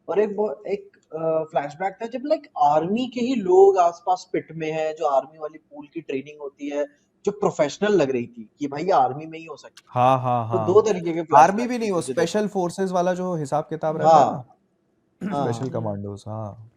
और एक फ्लैशबैक था जब लाइक आर्मी के ही लोग आसपास पिट में है, जो आर्मी वाली पूल की ट्रेनिंग होती है, जो प्रोफेशनल लग रही थी कि भाई ये आर्मी में ही हो सकती है। हाँ हाँ तो दो हाँ, तरीके के आर्मी भी फ्लैशबैक्स नहीं, थे वो मुझे देखने स्पेशल फोर्सेस वाला जो हिसाब किताब में। रहता है ना, हाँ स्पेशल हाँ कमांडोज, हाँ।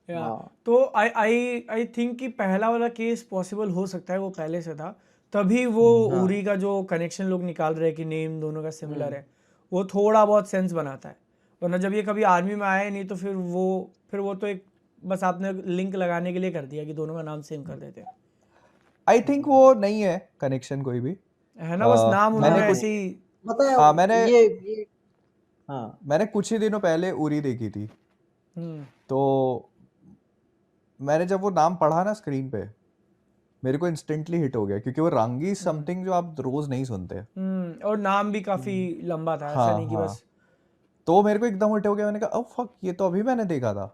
या हाँ तो आई थिंक कि पहला वाला केस पॉसिबल हो सकता है, वो पहले से था, तभी वो हाँ उरी का जो कनेक्शन लोग निकाल रहे हैं कि नेम दोनों का सिमिलर हम्म है, वो थोड़ा बहुत सेंस बनाता है। वरना जब ये कभी आर्मी में आया ही नहीं तो फिर वो तो एक बस आपने लिंक लगाने के लिए कर दिया कि दोनों का नाम सेम कर देते हैं, आई थिंक वो नहीं है कनेक्शन कोई भी। है ना, बस नाम हाँ उन्होंने मैंने ऐसे नहीं ही। पता है हाँ मैंने ये हाँ मैंने कुछ ही दिनों पहले उरी देखी थी, हम्म तो मैंने जब वो नाम पढ़ा ना स्क्रीन पे, मेरे को इंस्टेंटली हिट हो गया, क्योंकि वो रंगी समथिंग जो आप रोज नहीं सुनते। और नाम भी काफी हम्म लंबा था, ऐसा हाँ नहीं कि हाँ, बस। तो मेरे को एकदम हिट हो गया, मैंने कहा ओ फक, ये तो अभी मैंने देखा था।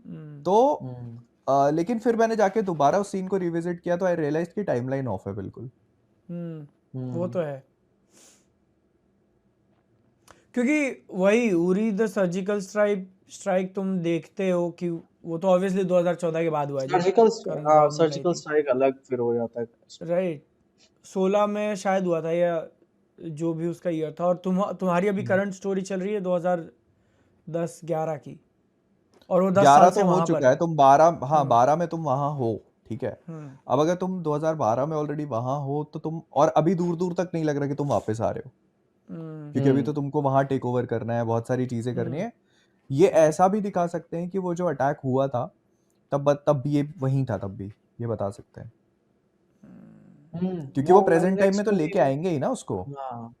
हम्म तो हम्म लेकिन फिर मैंने जाके दोबारा उस सीन को रिविजिट किया तो आई रियलाइज कि टाइमलाइन ऑफ है बिल्कुल। वो हम्म तो है, क्योंकि वही उरी द सर्जिकल स्ट्राइक तुम देखते हो कि वो तो ऑब्वियसली 2014 के बाद हुआ है जब सर्जिकल करंट हाँ गवर्नमेंट आई सर्जिकल थी, स्ट्राइक अलग फिर हो जाता है इसमें। राइट। 16 में शायद हुआ था, या जो भी उसका ईयर था। और तुम्हारी अभी हम्म करंट स्टोरी चल रही है 2010-11 की, और वो 10 11 साल तो से हो वहां पर चुका है, है। तुम 12, हाँ हम्म 12 में तुम वहां हो, ठीक है। हम्म अब अगर तुम 2012 में ऑलरेडी वहां हो तो तुम, और अभी दूर दूर तक नहीं लग रहा कि तुम वापस आ रहे हो, हम्म क्योंकि अभी हम्म तो तुमको वहां टेक ओवर करना है, बहुत सारी चीजें करनी हम्म है। ये ऐसा भी दिखा सकते हैं कि वो जो अटैक हुआ था तब ये वहीं था, तब भी ये बता सकते हैं, क्योंकि वो वो प्रेजेंट टाइम में नेक्स्ट तो मूवी लेके में आएंगे ही ना उसको, हाँ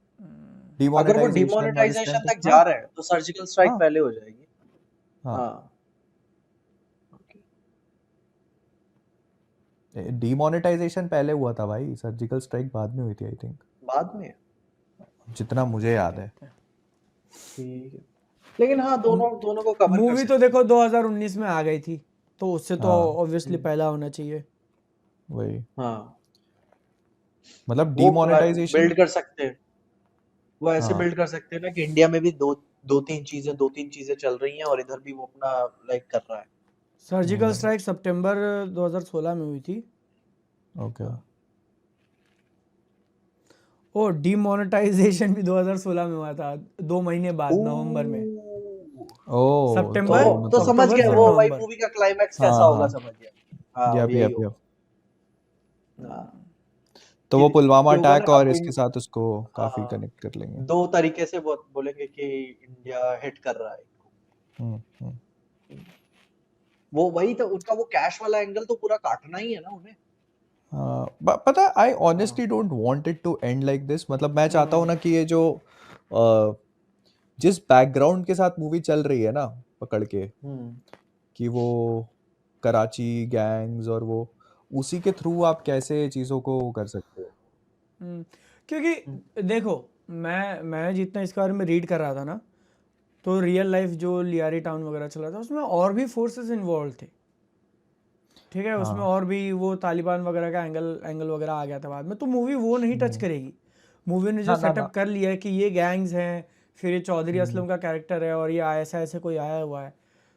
अगर वो डिमोनेटाइजेशन और इस टाइम डिमोनेटाइजेशन पे। तक हाँ जा रहे हैं तो सर्जिकल स्ट्राइक हाँ पहले हो जाएगी। हाँ, हाँ ओके डिमोनेटाइजेशन पहले हुआ था भाई, सर्जिकल स्ट्राइक बाद में हुई थी आई थिंक, बाद में जितना मुझे क्या याद है। कहते हैं। ठीक है, लेकिन हाँ दोनों दोनों को कवर कर मूवी तो सकते देखो हैं। 2019 में आ गई थी, तो उससे तो हाँ ऑब्वियसली हम्म, पहला होना चाहिए। वही, हाँ मतलब वो डिमोनेटाइजेशन। बिल्ड कर सकते हैं, वो ऐसे हाँ बिल्ड कर सकते हैं ना कि इंडिया में भी दो तीन चीजें चल रही हैं और इधर भी वो अपना लाइक कर रहा है। सर्जिकल हम्म, स्ट्राइक सितंबर 2016 में हुई थी। ओके। हाँ ओ, डिमोनेटाइजेशन भी 2016 में हुआ था, 2 महीने बाद, नवंबर में। ओह ओ तो सितंबर, तो मतलब, समझ अक्टूबर गया फिर वो भाई नवंबर। मूवी का क्लाइमैक्स कैसा हाँ होगा, हाँ, समझ गया। हाँ अब यप यही यप होगा। यप, हाँ तो वो कि पुलवामा होगा ना अटैक अब और इसके साथ उसको काफी हाँ कनेक्ट कर लेंगे। दो तरीके से बोलेंगे कि इंडिया हिट कर रहा है इनको। हम्म। वो वही तो उनका वो कैश वाला एंगल तो पूरा काटना ही है ना उन्हें। पता है, आई हाँ honestly don't want it to end like this, मतलब मैं चाहता हूँ हम्म ना कि ये जो अ, जिस बैकग्राउंड के साथ मूवी चल रही है ना, पकड़ के, हम्म कि वो कराची गैंग्स और वो, उसी के थ्रू आप कैसे चीज़ों को कर सकते हो। हम्म, क्योंकि देखो, मैं जितना इसके बारे में रीड कर रहा था ना, तो रियल लाइफ जो लियारी टाउन वगैरह चला था उसमें और भी फोर्सेस इन्वॉल्व थे, ठीक है। उसमें हाँ और भी वो तालिबान वगैरह का एंगल एंगल वगैरह आ गया था बाद में, तो मूवी वो नहीं टच हम्म, करेगी। मूवी ने जो ना ना ना, सेटअप कर लिया है कि ये गैंग्स हैं, फिर ये चौधरी हम्म, असलम का कैरेक्टर है और ये ऐसा ऐसे कोई आया हुआ है,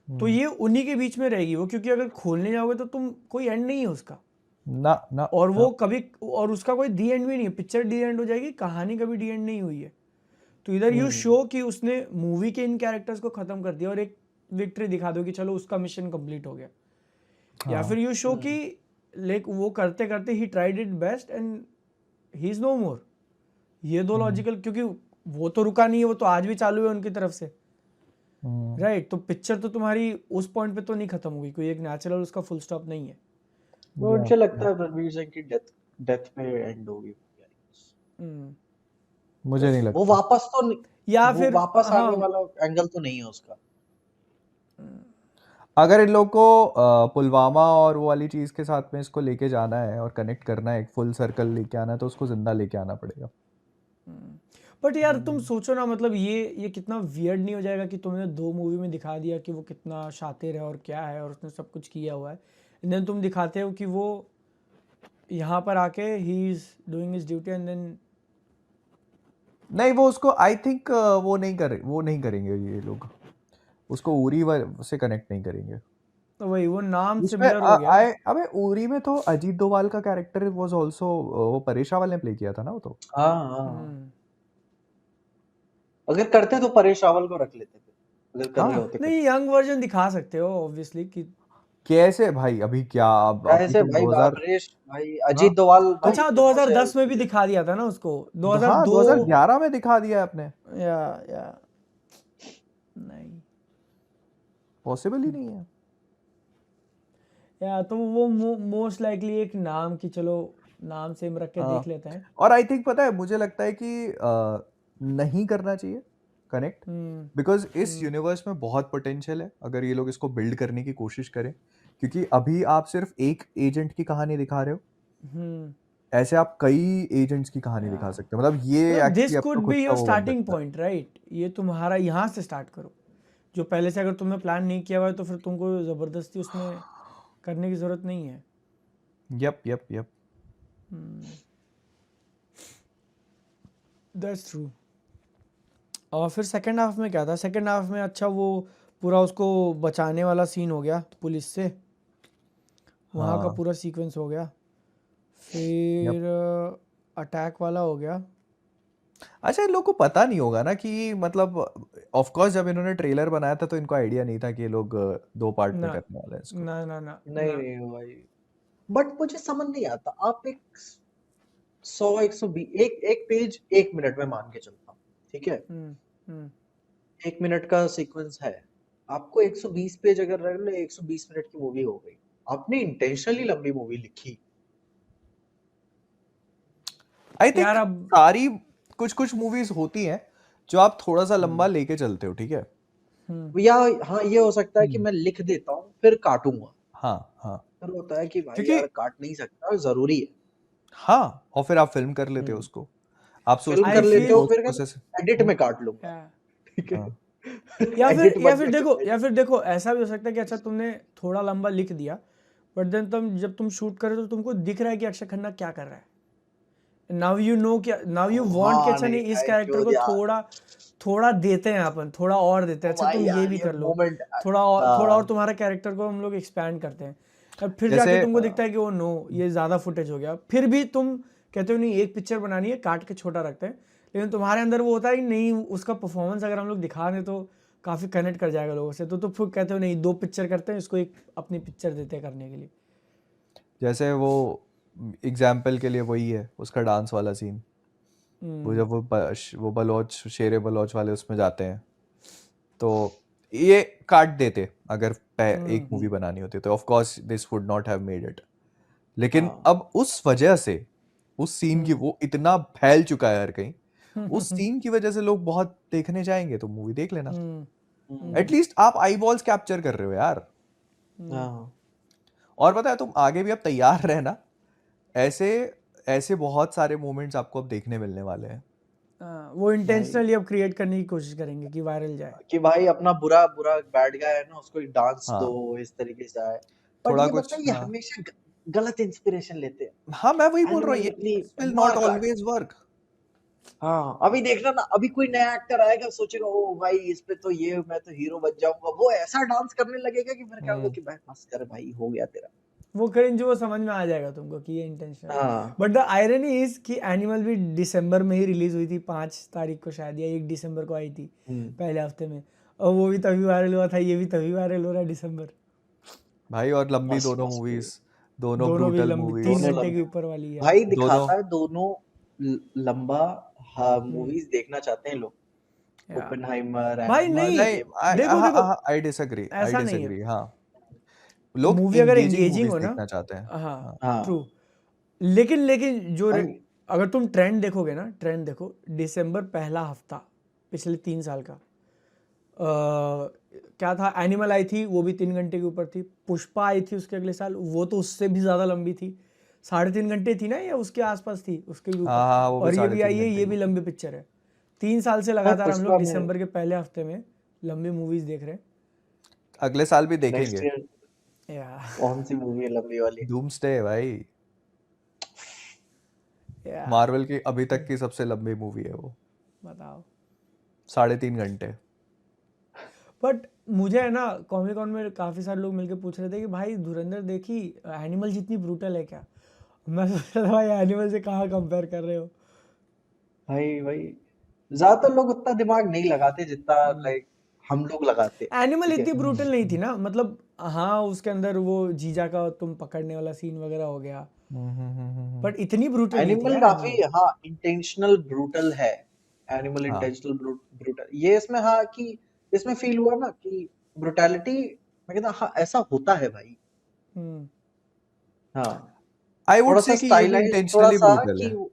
तो हम्म, ये उन्हीं के बीच में रहेगी वो, क्योंकि अगर खोलने जाओगे तो तुम कोई एंड नहीं है उसका। ना ना और ना, वो कभी, और उसका कोई दी एंड भी नहीं है, पिक्चर डी एंड हो जाएगी, कहानी कभी डी एंड नहीं हुई है। तो इधर यू हम्म शो कि उसने मूवी के इन कैरेक्टर्स को खत्म कर दिया और एक विक्ट्री दिखा दो कि चलो उसका मिशन कंप्लीट हो गया। या हाँ फिर यू शो कि हम्म लाइक वो करते करते he tried it best and he is no more. ये दो हम्म, लॉजिकल, क्योंकि वो तो रुका नहीं है, वो तो आज भी चालू है उनकी तरफ से, हम्म, राइट। तो पिक्चर तो तुम्हारी उस पॉइंट पे तो नहीं खत्म होगी, कोई एक नेचुरल उसका फुल स्टॉप नहीं है। वो या मुझे लगता या है रणवीर सिंह की डेथ डेथ पे एंड होगी। हम्म, मुझे नहीं वो लगता। वापस तो या वो फिर वापस हाँ, आने वाला एंगल तो नहीं है उसका। अगर इन लोग को पुलवामा और वो वाली चीज़ के साथ में इसको लेके जाना है और कनेक्ट करना है, एक फुल सर्कल लेके आना है, तो उसको जिंदा लेके आना पड़ेगा। बट यार तुम हम्म सोचो ना, मतलब ये कितना वियर्ड नहीं हो जाएगा कि तुमने 2 मूवी में दिखा दिया कि वो कितना शातिर है और क्या है और उसने सब कुछ किया हुआ है, एंड देन तुम दिखाते हो कि वो यहाँ पर आके he is doing his duty and then. नहीं, वो उसको आई थिंक वो नहीं करेंगे ये लोग। उसको उरी से कनेक्ट नहीं करेंगे। तो वही वो नाम उसमें सिमिलर हो गया। अबे उरी में तो अजीत डोभाल का कैरेक्टर वाज आल्सो, वो परेश रावल ने प्ले किया था ना वो तो। हाँ हाँ हम्म। अगर करते तो परेश रावल को रख लेते थे, अगर कर रहे हाँ होते नहीं, यंग वर्जन दिखा सकते हो ऑब्वियसली कि कैसे भाई, अभी क्या अभी ऐसे तुम भाई 2000, परेश भाई हाँ अजीत डोभाल भाई अच्छा फिल्मों से 2010 में भी दिखा दिया था ना उसको, हाँ 2002 2011 में दिखा दिया आपने, या नहीं पॉसिबल ही नहीं है। या तो वो मोस्ट लाइकली एक नाम की, चलो नाम सेम रख के हाँ देख लेते हैं। और आई थिंक पता है मुझे लगता है कि नहीं करना चाहिए कनेक्ट, हम्म बिकॉज इस यूनिवर्स में बहुत पोटेंशियल है अगर ये लोग इसको बिल्ड करने की कोशिश करें, क्योंकि अभी आप सिर्फ एक एजेंट की कहानी दिखा रहे हो, हम्म ऐसे आप कई एजेंट्स की कहानी दिखा सकते हो, मतलब ये मतलब दिस एक्चुअली आपका कुड खुद बी का योर वो बन स्टार्टिंग सकता है। Point, right? ये तुम्हारा यहाँ से स्टार्ट करो, जो पहले से अगर तुमने प्लान नहीं किया हुआ है तो फिर तुमको ज़बरदस्ती उसमें करने की ज़रूरत नहीं है। Yup yup yup. That's true. और फिर सेकंड हाफ में क्या था? सेकंड हाफ में अच्छा वो पूरा उसको बचाने वाला सीन हो गया पुलिस से, वहाँ का हाँ पूरा सीक्वेंस हो गया। यप। फिर अटैक वाला हो गया। अच्छा इन लोग को पता नहीं होगा ना कि मतलब ऑफ कोर्स जब इन्होंने ट्रेलर बनाया था तो इनको आइडिया नहीं था कि ये लोग 2 पार्ट में ना करने वाले हैं इसको। ना ना ना नहीं ना नहीं भाई, बट मुझे समझ नहीं आता, आप एक 100 120 एक पेज 1 मिनट में मान के चलता हूँ, ठीक है, हम्म हम्म 1 मिनट का सीक्वेंस है, आपको 120 पेज अगर रख लो, 120 मिनट की मूवी हो गई। आपने इंटेंशनली लंबी मूवी लिखी। आई थिंक यार अब सारी कुछ कुछ मूवीज होती हैं जो आप थोड़ा सा लंबा लेके चलते हो, ठीक है। या हाँ ये हो सकता है कि मैं लिख देता हूँ फिर काटूंगा, हाँ हाँ फिर होता है कि भाई क्योंकि यार काट नहीं सकता, जरूरी है। हाँ और फिर आप फिल्म कर लेते हो उसको, आप फिल्म सोचते हो आई कर कि लेते फील हो पोस्ट फिर प्रोसेस। एडिट में काट लूंगा, ठीक है। हाँ एडिट बन या जाएगा। फिर देखो ऐसा भी हो सकता है कि अच्छा तुमने थोड़ा लंबा लिख दिया, बट देन जब तुम शूट कर रहे हो तो तुमको दिख रहा है कि अक्षय खन्ना क्या कर रहा है। नाउ यू नो क्या, नाउ यू वांट कि हाँ अच्छा नहीं नहीं इस भाई कैरेक्टर जो को यार, थोड़ा थोड़ा देते हैं अपन, थोड़ा और देते हैं, ओ अच्छा भाई तुम ये यार भी ये कर लो, मोमेंट, थोड़ा और तुम्हारे कैरेक्टर को हम लोग एक्सपैंड करते हैं। अब फिर जैसे जाके तुमको दिखता है कि ओ नो ये ज़्यादा फुटेज हो गया, फिर भी तुम कहते हो नहीं एक पिक्चर बनानी है, काट के छोटा रखते हैं, लेकिन तुम्हारे अंदर वो होता है कि नहीं उसका परफॉर्मेंस अगर हम लोग दिखा दें तो काफ़ी कनेक्ट कर जाएगा लोगों से, तो फिर कहते हो नहीं 2 पिक्चर करते हैं, इसको एक अपनी पिक्चर देते हैं करने के लिए। जैसे वो एग्जाम्पल के लिए वही है उसका डांस वाला सीन, वो जब वो बलोच शेरे बलोच वाले उसमें जाते हैं, तो ये काट देते अगर एक मूवी बनानी होती तो of course this would not have made it, लेकिन अब उस वजह से उस सीन की वो इतना फैल चुका है हर कहीं, उस सीन की वजह से लोग बहुत देखने जाएंगे, तो मूवी देख लेना। एटलीस्ट आप आई बॉल्स कैप्चर कर रहे हो यार। हाँ और पता है तुम आगे भी अब तैयार रहना, ऐसे ऐसे बहुत सारे मोमेंट्स आपको अब देखने मिलने वाले हैं। वो इंटेंशनली अब क्रिएट करने की कोशिश करेंगे कि वायरल जाए। कि भाई अपना बुरा बुरा बैड गाय है ना, उसको एक डांस हाँ दो, इस तरीके से आए। बट थोड़ा ये पता कुछ, है ये हाँ हमेशा गलत इंस्पिरेशन लेते हैं, हाँ मैं वही बोल रहा हूँ, ये एनिमल विल मार नॉट काट। Always work. हाँ अभी देखना ना, अभी कोई नया एक्टर आएगा सोचेगा ओ भाई इस पे तो ये मैं तो हीरो बन जाऊंगा, वो ऐसा डांस करने लगेगा कि मेरे ख्याल से कि भाई बस कर भाई हो गया तेरा। वो क्रिंज वो समझ में आ जाएगा तुमको कि ये इंटेंशनल है। हाँ बट द आयरनी इज कि एनिमल भी दिसंबर में ही रिलीज हुई थी, 5 तारीख को शायद, या 1 दिसंबर को आई थी पहले हफ्ते में, और वो भी तभी वायरल हुआ था, ये भी तभी वायरल हो रहा है दिसंबर। भाई और लंबी बस दोनों बस मूवीज, दोनों दोनों भी ब्रूटल लंबी 3 मूवीज, दोनों घंटे के लंबे, ऊपर वाली है। भाई दोनों दिखाता है दोनों लंबा। हाँ मूवीज देखना चाहते हैं लोग, या ओपेनहाइमर, भाई एनिमल नहीं, नहीं, ये। देखो देखो आई डिसएग्री, आई ऐसा नहीं है, डिसएग्री। हाँ लोग मूवी अगर एंगेजिंग एंगेजिंग मूवीज हो ना, देखना चाहते हैं। हाँ हाँ ट्रू, हाँ लेकिन भाई अगर तुम ट्रेंड देखोगे ना, ट्रेंड देखो, दिसंबर पहला हफ्ता पिछले 3 साल का, क्या था, एनिमल आई थी वो भी 3 घंटे के ऊपर थी, पुष्पा आई थी उसके अगले साल, वो तो उससे भी ज़्यादा लंबी थी, 3.5 घंटे थी ना, या उसके आसपास थी, उसके भी ऊपर। हाँ वो भी और ये भी 3.5 आई है, घंटे ये की भी थी। लंबी पिक्चर है। 3 साल से भाई लगातार हम लोग पुष्पा में दिसंबर के पहले हफ्ते में लंबी मूवीज देख रहे अगले साल भी नेक्स्ट देखेंगे। ईयर हैं या कौन सी मूवी है लंबी वाली? डूम्सडे भाई, या मार्वल की अभी तक की सबसे लंबी मूवी है वो, बताओ। 3.5 घंटे। बट मुझे है ना कॉमिक कॉन में काफी सारे लोग मिलके पूछ रहे थे कि भाई धुरंधर देखी, एनिमल जितनी ब्रूटल है क्या? मैं सोच रहा था भाई एनिमल से कहाँ कंपेयर कर रहे हो। भाई ज्यादातर लोग उतना दिमाग नहीं लगाते जितना लाइक हम लोग लगाते। एनिमल ठीक है। इतनी ब्रूटल नहीं थी ना, मतलब हाँ उसके अंदर वो जीजा का तुम पकड़ने वाला सीन वगैरह हो गया, बट इतनी ब्रूटल नहीं थी एनिमल यार काफी एनिमल। हाँ इंटेंशनल ब्रूटल है। एनिमल हाँ इंटेंशनल ब्रूटल ये इसमें हाँ कि इसमें फील हुआ ना कि ब्रुटैलिटी मैं कहता हाँ ऐसा होता है भाई। हम्म हाँ आई वुड थोड़ा सा से कि ये भी स्टाइलाइज थोड़ा इंटेंशनली सा ब्रूटल कि है।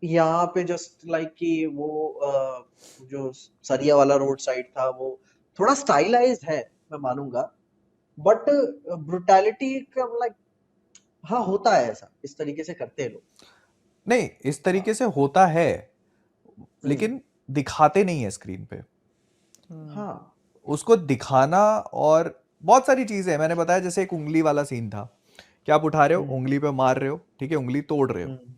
यहाँ पे जस्ट लाइक कि वो जो सरिया वाला रोड साइड था वो थोड़ा स्टाइलाइज है मैं मानूंगा। बट ब्रुटैलिटी का लाइक हाँ होता है ऐसा इस तरीके से करते हैं लोग। नहीं, इस हाँ तरीके से होता है, हम्म लेकिन दिखाते नहीं है स्क्रीन पे। हम्म हाँ उसको दिखाना और बहुत सारी चीजें हैं, मैंने बताया जैसे एक उंगली वाला सीन था कि आप उठा रहे हो हम्म उंगली पे मार रहे हो, ठीक है, उंगली तोड़ रहे हो, हम्म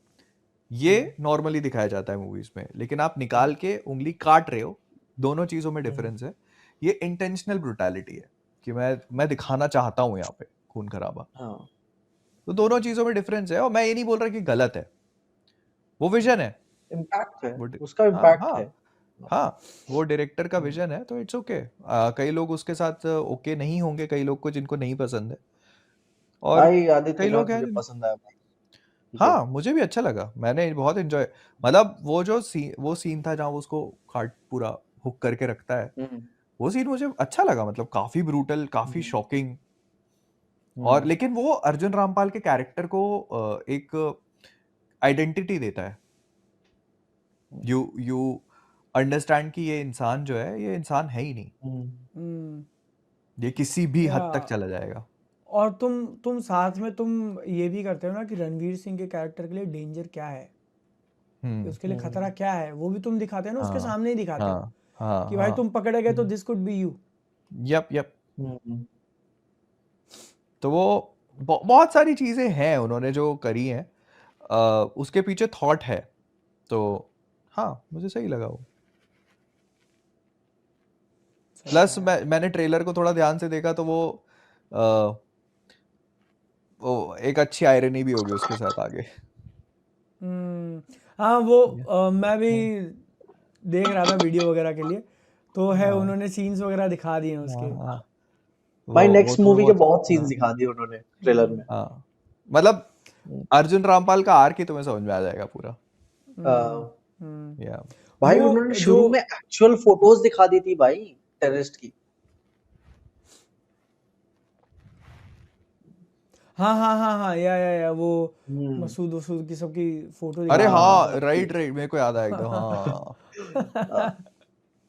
ये हम्म नॉर्मली दिखाया जाता है मूवीज में, लेकिन आप हम्म निकाल के उंगली काट रहे हो, दोनों चीजों में हम्म डिफरेंस है। ये इंटेंशनल ब्रुटैलिटी है कि मैं दिखाना चाहता हूं यहाँ पे खून खराबा। हाँ तो दोनों चीजों में डिफरेंस है, और मैं ये नहीं बोल रहा कि गलत है, वो विजन है। इम्पैक्ट है वो डि- उसका हाँ इम्पैक्ट हाँ है। हाँ, वो डायरेक्टर का हम्म, विजन है, तो इट्स ओके। कई लोग उसके साथ ओके नहीं होंगे, कई लोग को जिनको नहीं पसंद है, और भाई आदित्य कई घर लोग हैं मुझे पसंद आया भाई। ठीक है। हाँ, मुझे भी अच्छा लगा, मैंने बहुत एंजॉय, मतलब वो सीन था जहाँ वो उसको काट पूरा हुक करके रखता है, हम्म वो सीन मुझे अच्छा लगा, मतलब काफी ब्रूटल, काफी हम्म शॉकिंग। और हम्म लेकिन वो अर्जुन रामपाल के कैरेक्टर को एक आइडेंटिटी देता है। यू अंडरस्टैंड कि ये इंसान जो है, ये इंसान है ही नहीं, हम्म ये किसी भी या हद तक चला जाएगा। और तुम साथ में तुम ये भी करते हो ना कि रणवीर सिंह के कैरेक्टर के लिए डेंजर क्या है, कि उसके लिए खतरा हम्म क्या है, वो भी तुम दिखाते हो ना, उसके हाँ सामने ही दिखाते हो हाँ हाँ कि भाई हाँ, तुम पकड़े गए तो hmm this could be you. Yup yup. हम्म तो वो बहुत सारी चीजें हैं उन्होंने जो करी हैं, उसके पीछे थॉट है, तो हाँ मुझे सही लगा वो। सही प्लस है यार। मैंने ट्रेलर को थोड़ा ध्यान से देखा, तो अ, वो एक अच्छी आयरनी भी होगी उसके साथ आगे। हाँ वो Yeah. मैं भी देख रहा था वीडियो वगैरह के लिए, तो है हाँ उन्होंने सीन्स वगैरह दिखा दिए हैं हाँ उसके। हाँ, भाई वो नेक्स्ट थोड़ा मूवी के बहुत। बहुत सीन्स हाँ दिखा दिए उन्होंने ट्रेलर हम्म में। हाँ, मतलब अर्जुन रामपाल का आर्क ही तुम्हें समझ में आ जाएगा पूरा। हम्म अ, हम्म। या भाई उन्होंने वो जो शुरू में एक्चुअल फोटोज दिखा दी थी भाई टेररिस्ट की। हाँ हाँ हाँ हाँ या वो हम्म मसूद वसूद की सबकी फोटो अरे दिखा दी थी। हाँ, सबकी। राइट राइट, मेरे को याद आया एकदम, हाँ। हाँ।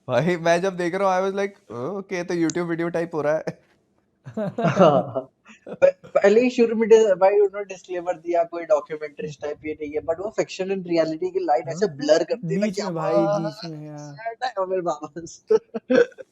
भाई मैं जब देख रहा हूँ, आई वाज लाइक ओके, तो यूट्यूब वीडियो टाइप हो रहा है। हाँ। पहले ही शुरू में भाई उन्होंने डिस्क्लेमर दिया कोई डॉक्यूमेंट्री टाइप ये नहीं है बट वो फिक्शन एंड रियलिटी की लाइन हाँ ऐसे ब्लर कर देना बीच क्या में भाई, बीच में यार। बात है मेरे बाबा।